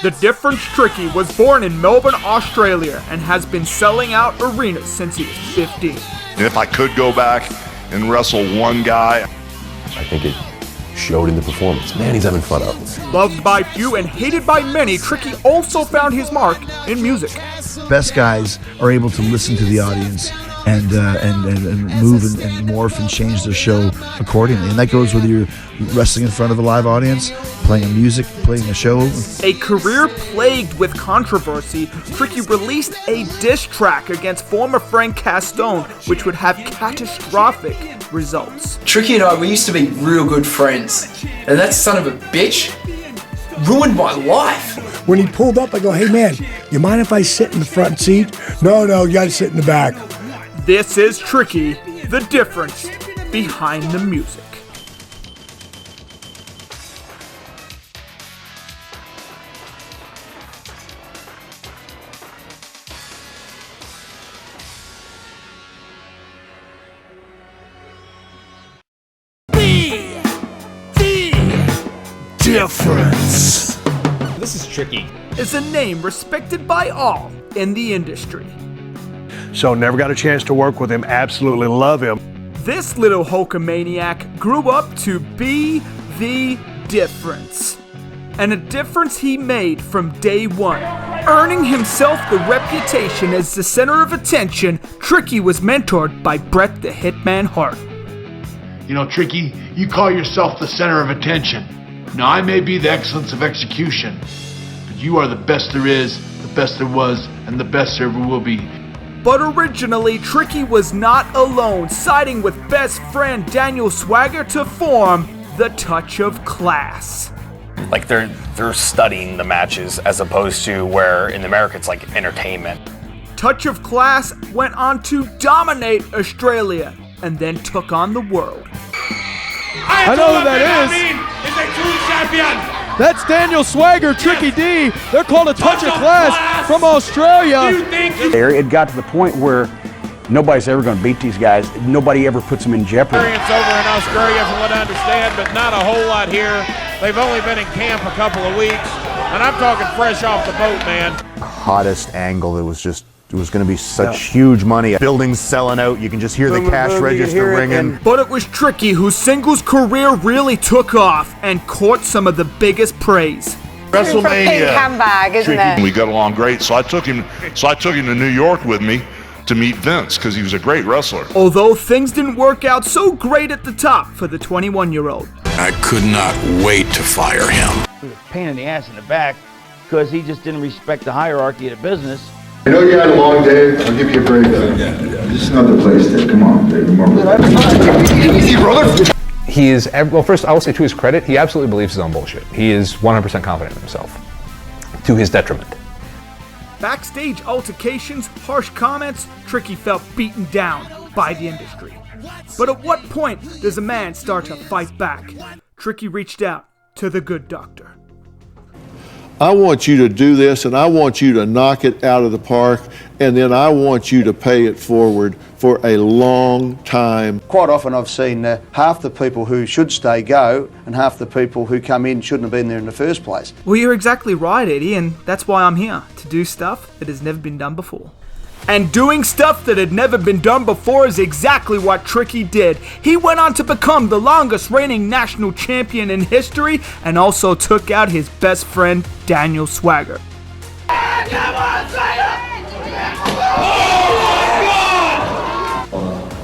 The Difference Trikki was born in Melbourne, Australia, and has been selling out arenas since he was 15. If I could go back and wrestle one guy, I think it showed in the performance. Man, he's having fun out there. Loved by few and hated by many, Trikki also found his mark in music. Best guys are able to listen to the audience and move and morph and change their show accordingly. And that goes whether you're wrestling in front of a live audience, playing a show. A career plagued with controversy, Trikki released a diss track against former Frank Castone, which would have catastrophic results. Trikki and I, we used to be real good friends, and that son of a bitch ruined my life. When he pulled up, I go, "Hey man, you mind if I sit in the front seat?" No, you gotta sit in the back. This is Trikki, the difference behind the music. Difference. This is Trikki. Is a name respected by all in the industry. So never got a chance to work with him. Absolutely love him. This little Hulkamaniac grew up to be the difference. And a difference he made from day one. Earning himself the reputation as the center of attention, Trikki was mentored by Bret the Hitman Hart. You know, Trikki, you call yourself the center of attention. Now, I may be the excellence of execution, but you are the best there is, the best there was, and the best there ever will be. But originally, Trikki was not alone, siding with best friend Daniel Swagger to form the Touch of Class. Like they're studying the matches as opposed to where in America it's like entertainment. Touch of Class went on to dominate Australia and then took on the world. I know who that is a true champion. That's Daniel Swagger, Trikki D. They're called a Touch of Class from Australia. It got to the point where nobody's ever going to beat these guys. Nobody ever puts them in jeopardy. Experience over in Australia from what I understand, but not a whole lot here. They've only been in camp a couple of weeks, and I'm talking fresh off the boat, man. Hottest angle. It was going to be such huge money. Buildings selling out. You can just hear the cash register ringing. But it was Trikki whose singles career really took off and caught some of the biggest praise. WrestleMania. Handbag, isn't it? We got along great, so I took him to New York with me to meet Vince because he was a great wrestler. Although things didn't work out so great at the top for the 21-year-old. I could not wait to fire him. Pain in the ass in the back because he just didn't respect the hierarchy of the business. I know you had a long day. I'll give you a break. Just another place, Dave. Come on, Dave. Easy, brother. He is, well, first, I will say to his credit, he absolutely believes his own bullshit. He is 100% confident in himself, to his detriment. Backstage altercations, harsh comments, Trikki felt beaten down by the industry. But at what point does a man start to fight back? Trikki reached out to the good doctor. I want you to do this, and I want you to knock it out of the park, and then I want you to pay it forward for a long time. Quite often I've seen half the people who should stay go, and half the people who come in shouldn't have been there in the first place. Well, you're exactly right, Eddie, and that's why I'm here, to do stuff that has never been done before. And doing stuff that had never been done before is exactly what Trikki did. He went on to become the longest reigning national champion in history and also took out his best friend, Daniel Swagger. On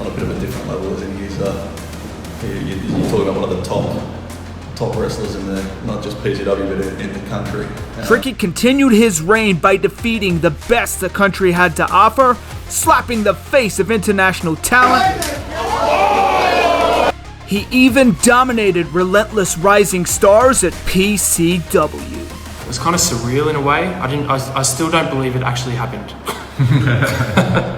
a bit of a different level, as in you're talking about one of the top wrestlers in the, not just PCW, but in the country. Trikki continued his reign by defeating the best the country had to offer, slapping the face of international talent. He even dominated relentless rising stars at PCW. It was kind of surreal in a way. I still don't believe it actually happened.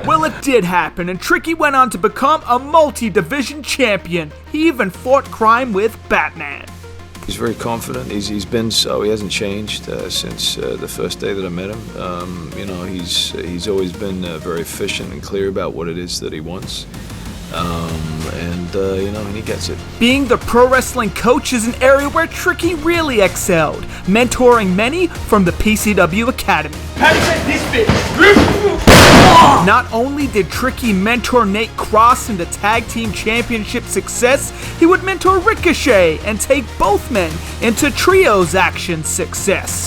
Well, it did happen, and Trikki went on to become a multi-division champion. He even fought crime with Batman. He's very confident. He's been so. He hasn't changed since the first day that I met him. He's always been very efficient and clear about what it is that he wants. And he gets it. Being the pro wrestling coach is an area where Trikki really excelled, mentoring many from the PCW Academy. How do you say this bit? Not only did Trikki mentor Nate Cross into tag team championship success, he would mentor Ricochet and take both men into trios action success.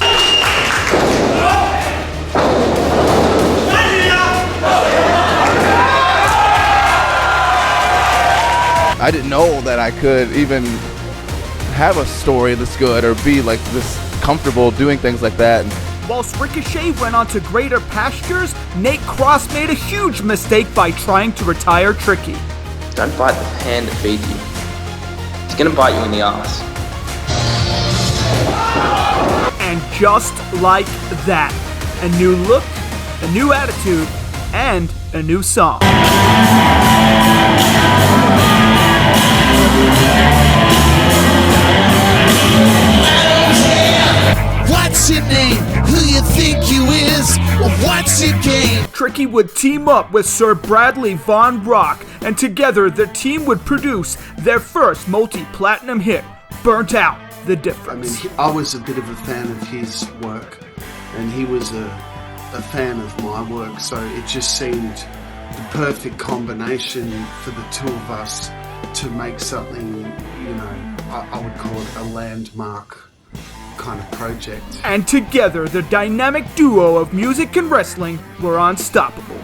I didn't know that I could even have a story this good or be like this comfortable doing things like that. Whilst Ricochet went on to greater pastures, Nate Cross made a huge mistake by trying to retire Trikki. Don't bite the hand that feeds you. It's gonna bite you in the ass. And just like that, a new look, a new attitude, and a new song. What's your name? Who you think you is? What's your game? Trikki would team up with Sir Bradley Von Rock, and together the team would produce their first multi-platinum hit, Burnt Out, The Difference. I mean, I was a bit of a fan of his work, and he was a fan of my work, so it just seemed the perfect combination for the two of us to make something, I would call it a landmark kind of project. And together, the dynamic duo of music and wrestling were unstoppable.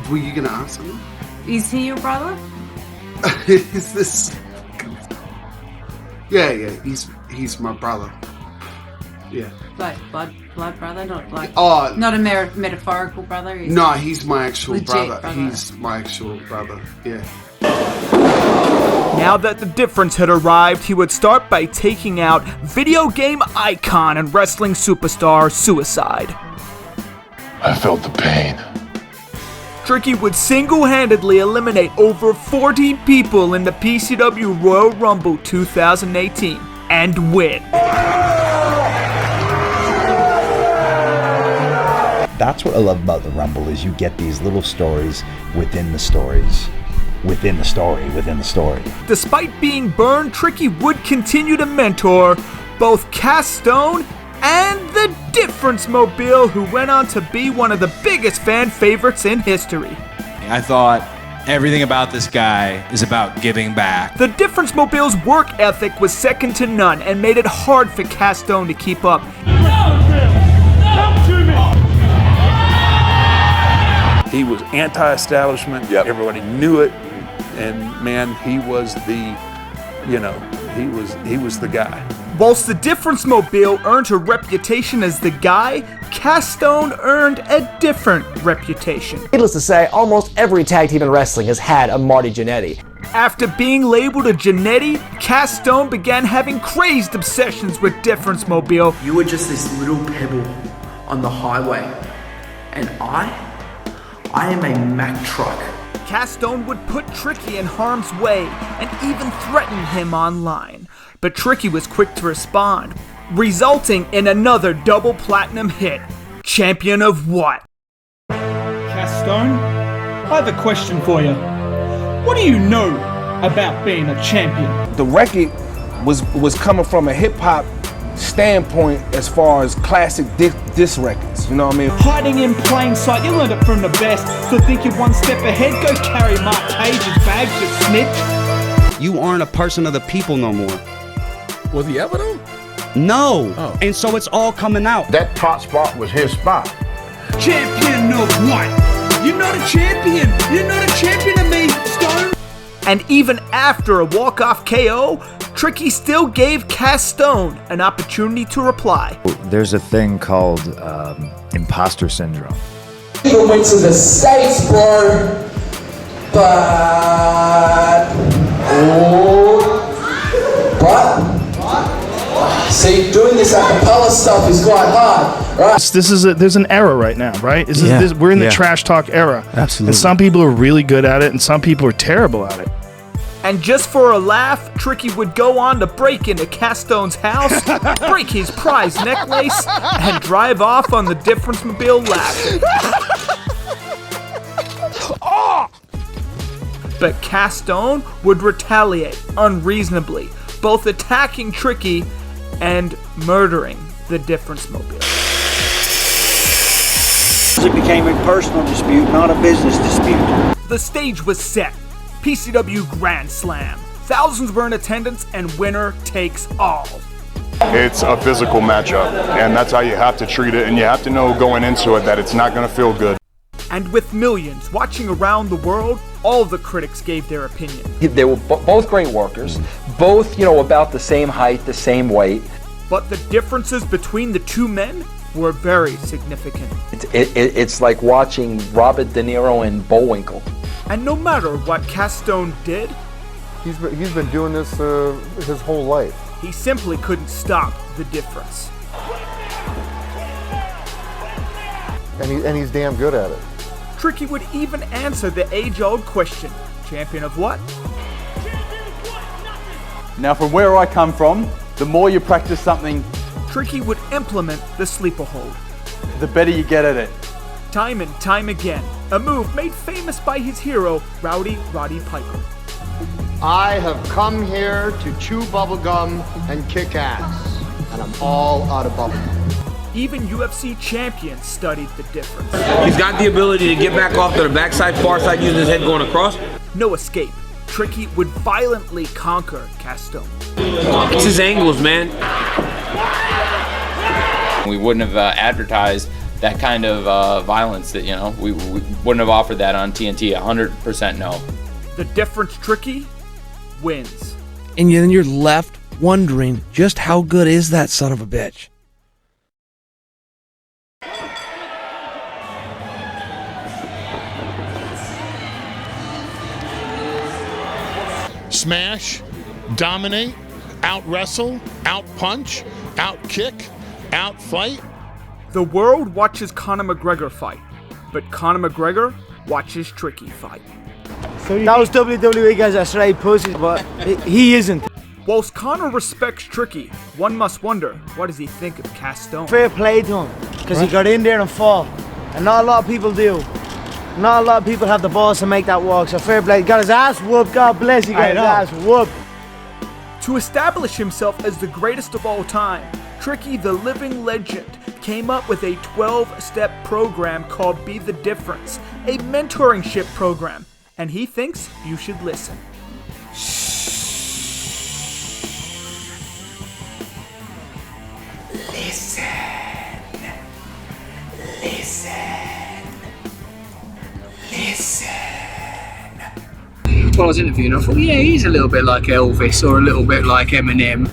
Were you going to ask me? Is he your brother? Is this... Yeah, he's my brother. Yeah. Like blood brother, not like... Oh, not a metaphorical brother? No, he's my actual brother. He's my actual brother, yeah. Now that the difference had arrived, he would start by taking out video game icon and wrestling superstar Suicide. I felt the pain. Trikki would single-handedly eliminate over 40 people in the PCW Royal Rumble 2018 and win. That's what I love about the Rumble is you get these little stories within the stories. Within the story, within the story. Despite being burned, Trikki would continue to mentor both Castone and the Difference Mobile, who went on to be one of the biggest fan favorites in history. I thought everything about this guy is about giving back. The Difference Mobile's work ethic was second to none and made it hard for Castone to keep up. He was anti-establishment. Everybody knew it, and man, he was the, he was the guy. Whilst the Difference Mobile earned a reputation as the guy, Castone earned a different reputation. Needless to say, almost every tag team in wrestling has had a Marty Jannetty. After being labeled a Jannetty, Castone began having crazed obsessions with Difference Mobile. You were just this little pebble on the highway, and I am a Mack truck. Castone would put Trikki in harm's way and even threaten him online. But Trikki was quick to respond, resulting in another double platinum hit. Champion of what? Castone, I have a question for you. What do you know about being a champion? The record was coming from a hip-hop standpoint as far as classic diss records, you know what I mean? Hiding in plain sight, you learned it from the best. So think you're one step ahead, go carry Mark Cage's bag, you snitch. You aren't a person of the people no more. Was he ever though? No. Oh. And so it's all coming out. That top spot was his spot. Champion of what? You're not a champion. You're not a champion of me, Stone. And even after a walk-off KO, Trikki still gave Castone an opportunity to reply. There's a thing called imposter syndrome. Even went to the States, bro. See, doing this a cappella stuff is quite hard, right? There's an era right now, right? We're in the trash talk era. Absolutely. And some people are really good at it, and some people are terrible at it. And just for a laugh, Trikki would go on to break into Castone's house, break his prize necklace, and drive off on the Difference Mobile laughing. Oh! But Castone would retaliate unreasonably, both attacking Trikki and murdering the Difference Mobile. It became a personal dispute, not a business dispute. The stage was set. PCW Grand Slam. Thousands were in attendance and winner takes all. It's a physical matchup, and that's how you have to treat it, and you have to know going into it that it's not going to feel good. And with millions watching around the world, all the critics gave their opinion. They were both great workers, both, about the same height, the same weight. But the differences between the two men were very significant. It's like watching Robert De Niro and Bullwinkle. And no matter what Castone did, he's been doing this his whole life. He simply couldn't stop the Difference. And he's damn good at it. Trikki would even answer the age-old question, champion of what? Now from where I come from, the more you practice something, Trikki would implement the sleeper hold. the better you get at it. Time and time again, a move made famous by his hero, Rowdy Roddy Piper. I have come here to chew bubblegum and kick ass, and I'm all out of bubblegum. Even UFC champions studied the Difference. He's got the ability to get back off to the backside, far side, using his head going across. No escape. Trikki would violently conquer Castone. It's his angles, man. We wouldn't have advertised that kind of violence that, we wouldn't have offered that on TNT. 100% no. The Difference Trikki wins. And then you're left wondering just how good is that son of a bitch. Smash, dominate, out-wrestle, out-punch, out-kick, out-fight. The world watches Conor McGregor fight, but Conor McGregor watches Trikki fight. That was WWE guys are straight pussies, but he isn't. Whilst Conor respects Trikki, one must wonder, what does he think of Castone? Fair play to him, because he got in there and fought, and not a lot of people do. Not a lot of people have the balls to make that walk, so fair play. Got his ass whooped, God bless, he got his ass whooped. To establish himself as the greatest of all time, Trikki, the living legend, came up with a 12-step program called Be the Difference, a mentorship program, and he thinks you should listen. Listen. Well, I was interviewing, I thought, yeah, he's a little bit like Elvis or a little bit like Eminem.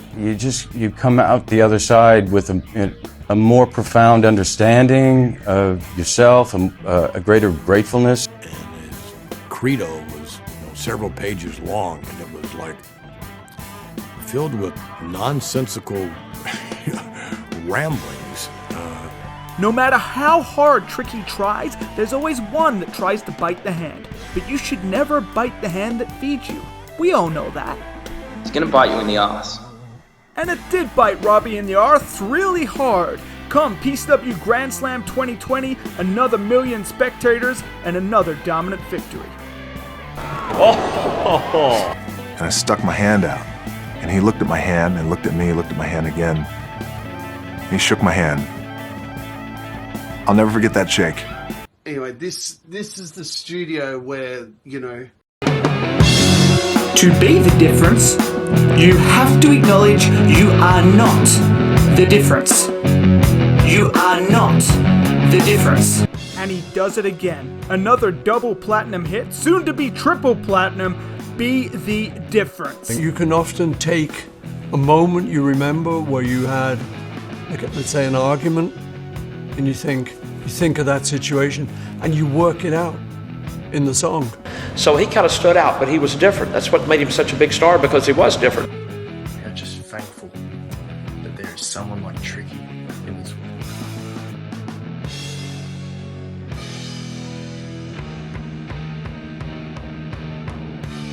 You come out the other side with a more profound understanding of yourself, a greater gratefulness. And his credo was several pages long, and it was like filled with nonsensical ramblings. No matter how hard Trikki tries, there's always one that tries to bite the hand. But you should never bite the hand that feeds you. We all know that. It's gonna bite you in the ass. And it did bite Robbie in the arse really hard. Come PCW Grand Slam 2020, another million spectators, and another dominant victory. And I stuck my hand out. And he looked at my hand and looked at me, looked at my hand again. He shook my hand. I'll never forget that shake. Anyway, this is the studio where, To be the difference, you have to acknowledge you are not the difference. You are not the difference. And he does it again. Another double platinum hit, soon to be triple platinum. Be the difference. You can often take a moment you remember where you had, let's say, an argument, and you think of that situation and you work it out in the song. So he kind of stood out, but he was different. That's what made him such a big star, because he was different. I'm just thankful that there is someone like Trikki in this world.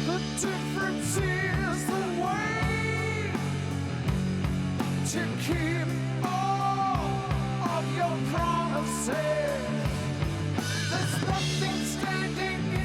The difference is the way to keep all of your promises. There's nothing standing